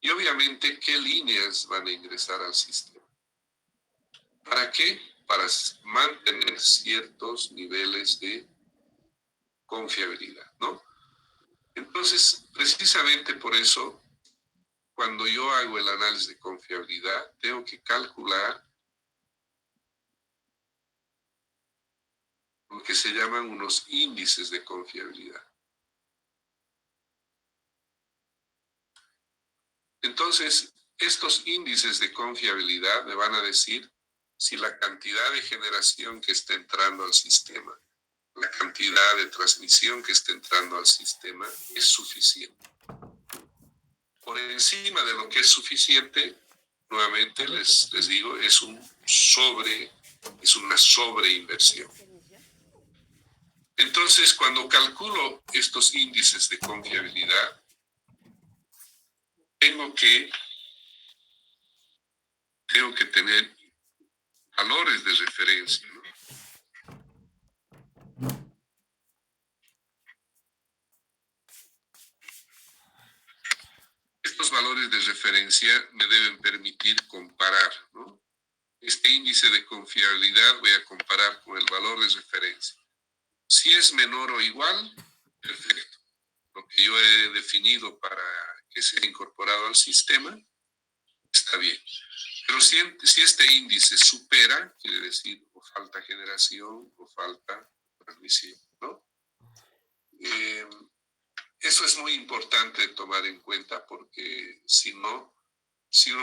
Y obviamente, ¿qué líneas van a ingresar al sistema? ¿Para qué? Para mantener ciertos niveles de confiabilidad, ¿no? Entonces, precisamente por eso, cuando yo hago el análisis de confiabilidad, tengo que calcular lo que se llaman unos índices de confiabilidad. Entonces, estos índices de confiabilidad me van a decir si la cantidad de generación que está entrando al sistema, la cantidad de transmisión que está entrando al sistema es suficiente. Por encima de lo que es suficiente, nuevamente les digo, es una sobreinversión. Entonces, cuando calculo estos índices de confiabilidad, tengo que tener valores de referencia, ¿no? Estos valores de referencia me deben permitir comparar, ¿no? Este índice de confiabilidad voy a comparar con el valor de referencia. Si es menor o igual, perfecto. Lo que yo he definido para que sea incorporado al sistema, está bien. Pero si este índice supera, quiere decir o falta generación o falta transmisión, ¿no? Eso es muy importante tomar en cuenta porque si uno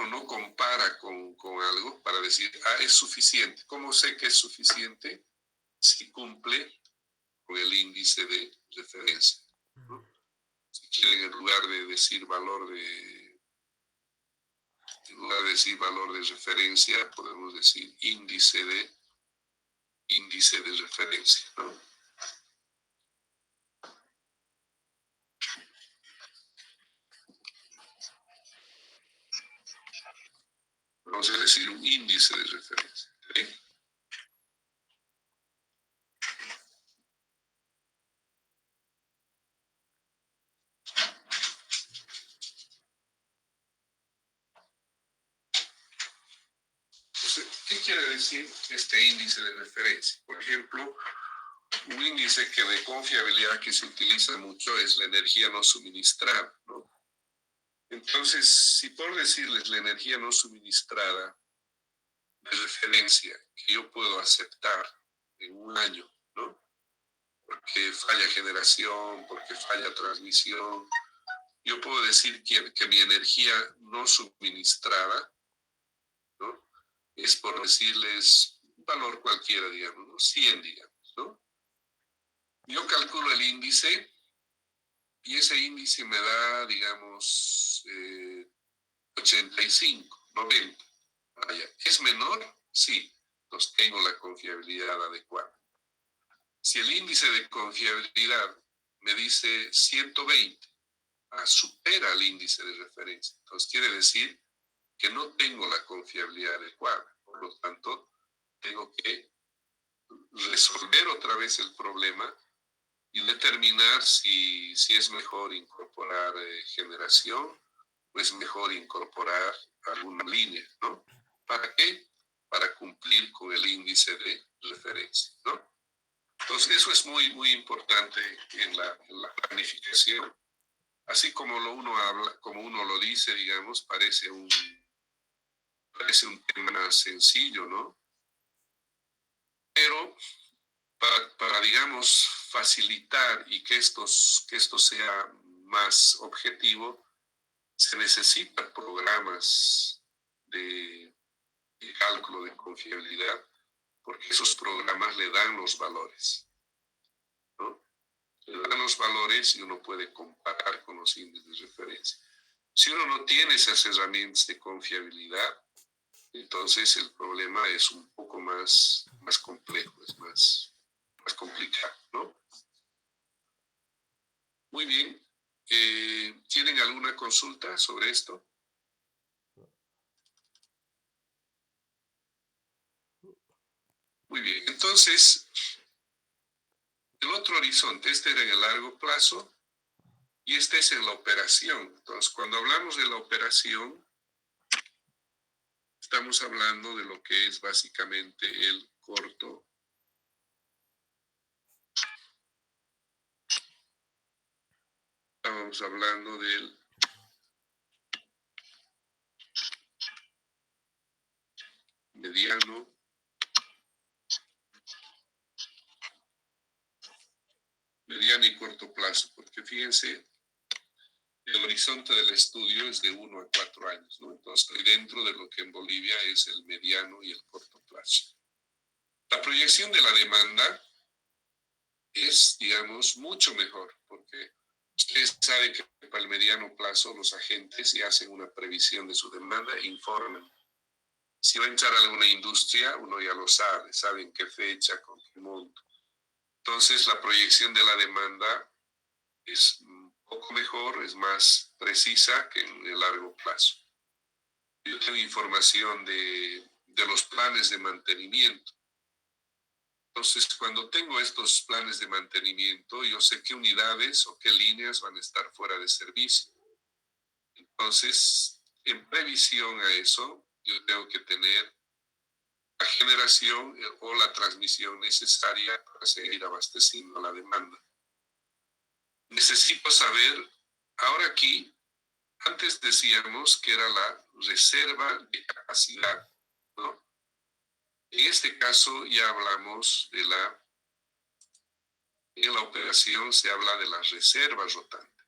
no compara con algo para decir, es suficiente. ¿Cómo sé que es suficiente? Si cumple con el índice de referencia, ¿no? Si quieren, en lugar de decir valor de referencia, podemos decir índice de referencia, ¿no? Vamos a decir un índice de referencia, ¿sí? Entonces, ¿qué quiere decir este índice de referencia? Por ejemplo, un índice de confiabilidad que se utiliza mucho es la energía no suministrada, ¿no? Entonces, si por decirles la energía no suministrada de referencia que yo puedo aceptar en un año, ¿no? Porque falla generación, porque falla transmisión, yo puedo decir que mi energía no suministrada, ¿no? Es por decirles un valor cualquiera, digamos, ¿no? 100, digamos, ¿no? Yo calculo el índice y ese índice me da, digamos, 85, 90. Vaya, ¿es menor? Sí, entonces tengo la confiabilidad adecuada. Si el índice de confiabilidad me dice 120, supera el índice de referencia, entonces quiere decir que no tengo la confiabilidad adecuada. Por lo tanto, tengo que resolver otra vez el problema y determinar si es mejor incorporar generación o es mejor incorporar alguna línea, ¿no? ¿Para qué? Para cumplir con el índice de referencia, ¿no? Entonces, eso es muy, muy importante en la planificación. Así como uno lo dice, digamos, parece un tema sencillo, ¿no? Pero digamos, facilitar y que esto sea más objetivo, se necesitan programas de cálculo de confiabilidad, porque esos programas le dan los valores, ¿no? Le dan los valores y uno puede comparar con los índices de referencia. Si uno no tiene esas herramientas de confiabilidad, entonces el problema es un poco más complejo, es más complicado, ¿no? Muy bien. ¿Tienen alguna consulta sobre esto? Muy bien. Entonces, el otro horizonte, este era en el largo plazo y este es en la operación. Entonces, cuando hablamos de la operación, estamos hablando de lo que es básicamente el corto. Estamos hablando del mediano y corto plazo, porque fíjense, el el horizonte del estudio es de 1 a 4 años, ¿no? Entonces, estoy dentro de lo que en Bolivia es el mediano y el corto plazo. La proyección de la demanda es, digamos, mucho mejor, porque ustedes saben que para el mediano plazo los agentes ya hacen una previsión de su demanda e informan. Si va a entrar a alguna industria, uno ya lo sabe en qué fecha, con qué monto. Entonces, la proyección de la demanda es un poco mejor, es más precisa que en el largo plazo. Yo tengo información de los planes de mantenimiento. Entonces, cuando tengo estos planes de mantenimiento, yo sé qué unidades o qué líneas van a estar fuera de servicio. Entonces, en previsión a eso, yo tengo que tener la generación o la transmisión necesaria para seguir abasteciendo la demanda. Necesito saber, ahora aquí, antes decíamos que era la reserva de capacidad, ¿no? En este caso ya hablamos de en la operación se habla de la reserva rotante.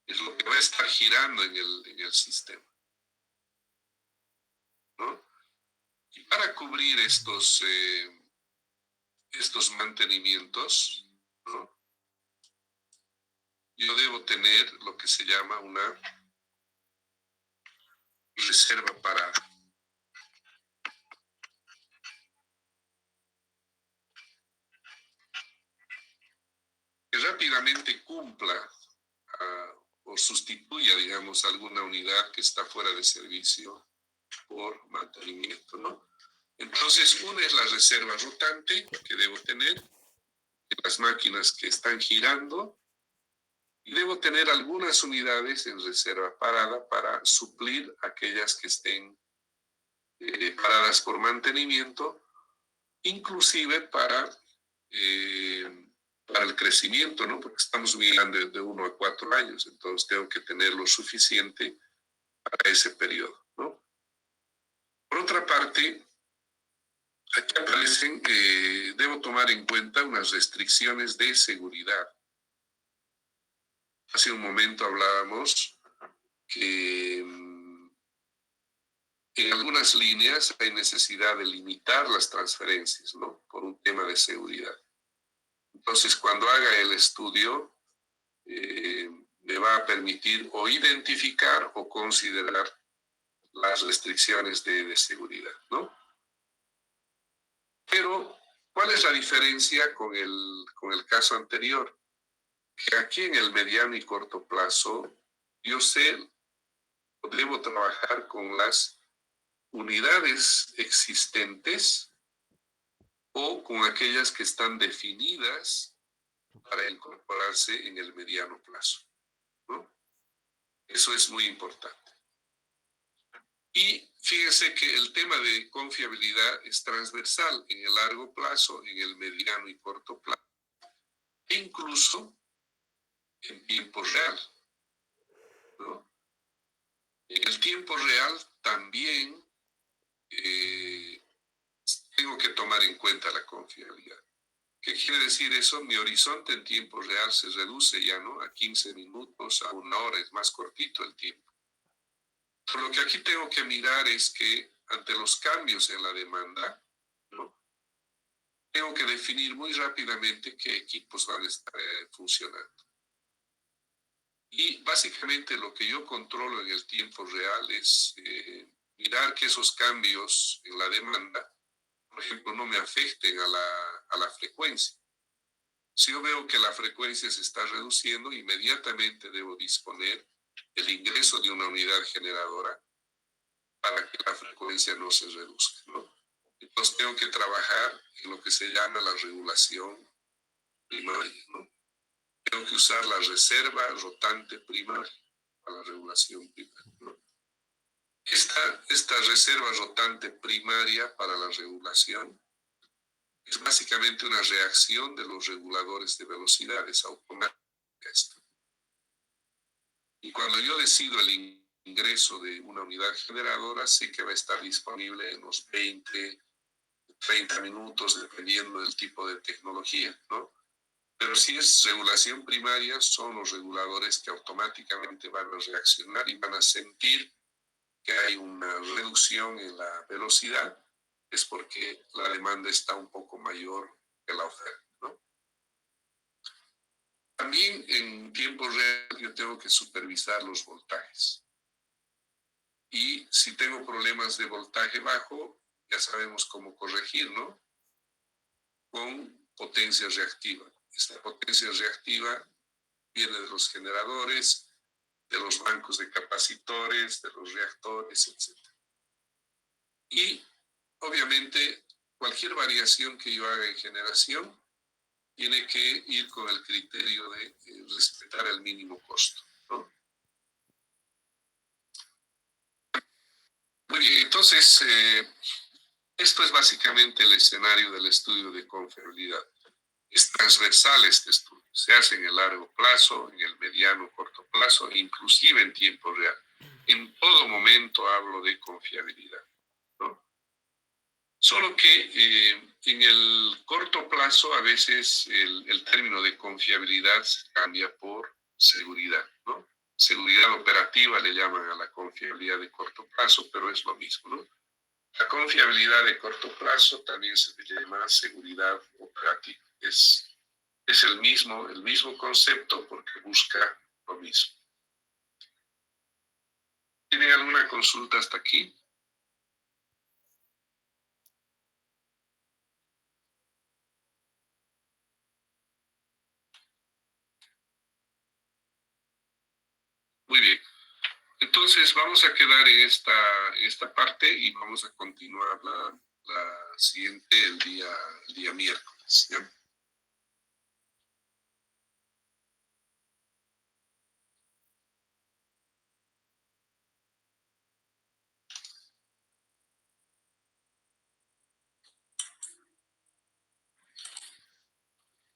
Es lo que va a estar girando en el sistema, ¿no? Y para cubrir estos mantenimientos, ¿no? Yo debo tener lo que se llama una reserva parada. Que rápidamente cumpla o sustituya, digamos, alguna unidad que está fuera de servicio por mantenimiento, ¿no? Entonces, una es la reserva rotante que debo tener en las máquinas que están girando y debo tener algunas unidades en reserva parada para suplir aquellas que estén paradas por mantenimiento, inclusive para el crecimiento, ¿no? Porque estamos mirando de 1 a 4 años, entonces tengo que tener lo suficiente para ese periodo, ¿no? Por otra parte, aquí aparecen, debo tomar en cuenta unas restricciones de seguridad. Hace un momento hablábamos que en algunas líneas hay necesidad de limitar las transferencias, ¿no? Por un tema de seguridad. Entonces, cuando haga el estudio, me va a permitir o identificar o considerar las restricciones de seguridad, ¿no? Pero, ¿cuál es la diferencia con el caso anterior? Que aquí en el mediano y corto plazo, yo sé, debo trabajar con las unidades existentes o con aquellas que están definidas para incorporarse en el mediano plazo, ¿no? Eso es muy importante. Y fíjense que el tema de confiabilidad es transversal en el largo plazo, en el mediano y corto plazo, e incluso en tiempo real, ¿no? En el tiempo real también tengo que tomar en cuenta la confiabilidad. ¿Qué quiere decir eso? Mi horizonte en tiempo real se reduce ya, ¿no? A 15 minutos, a 1 hora, es más cortito el tiempo. Pero lo que aquí tengo que mirar es que ante los cambios en la demanda, ¿no? Tengo que definir muy rápidamente qué equipos van a estar funcionando. Y básicamente lo que yo controlo en el tiempo real es mirar que esos cambios en la demanda, por ejemplo, no me afecten a la frecuencia. Si yo veo que la frecuencia se está reduciendo, inmediatamente debo disponer el ingreso de una unidad generadora para que la frecuencia no se reduzca, ¿no? Entonces tengo que trabajar en lo que se llama la regulación primaria, ¿no? Tengo que usar la reserva rotante primaria para la regulación primaria, ¿no? Esta reserva rotante primaria para la regulación es básicamente una reacción de los reguladores de velocidades automáticas. Y cuando yo decido el ingreso de una unidad generadora, sé que va a estar disponible en los 20, 30 minutos, dependiendo del tipo de tecnología, ¿no? Pero si es regulación primaria, son los reguladores que automáticamente van a reaccionar y van a sentir que hay una reducción en la velocidad, es porque la demanda está un poco mayor que la oferta, ¿no? También en tiempo real yo tengo que supervisar los voltajes. Y si tengo problemas de voltaje bajo, ya sabemos cómo corregir, ¿no? Con potencia reactiva. Esta potencia reactiva viene de los generadores, de los bancos de capacitores, de los reactores, etc. Y obviamente cualquier variación que yo haga en generación tiene que ir con el criterio de respetar el mínimo costo, ¿no? Muy bien, entonces esto es básicamente el escenario del estudio de confiabilidad. Es transversal este estudio, se hace en el largo plazo, en el mediano, corto plazo, inclusive en tiempo real. En todo momento hablo de confiabilidad, ¿no? Solo que en el corto plazo a veces el término de confiabilidad se cambia por seguridad, ¿no? Seguridad operativa le llaman a la confiabilidad de corto plazo, pero es lo mismo, ¿no? La confiabilidad de corto plazo también se le llama seguridad operativa. Es el mismo concepto porque busca lo mismo. ¿Tienen alguna consulta hasta aquí? Muy bien. Entonces vamos a quedar en esta parte y vamos a continuar la siguiente el día miércoles, ¿ya?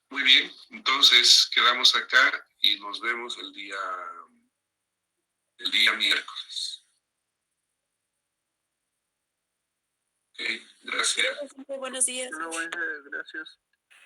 Muy bien, entonces quedamos acá y nos vemos el día miércoles. Ok, gracias. Buenos días. Bueno, gracias.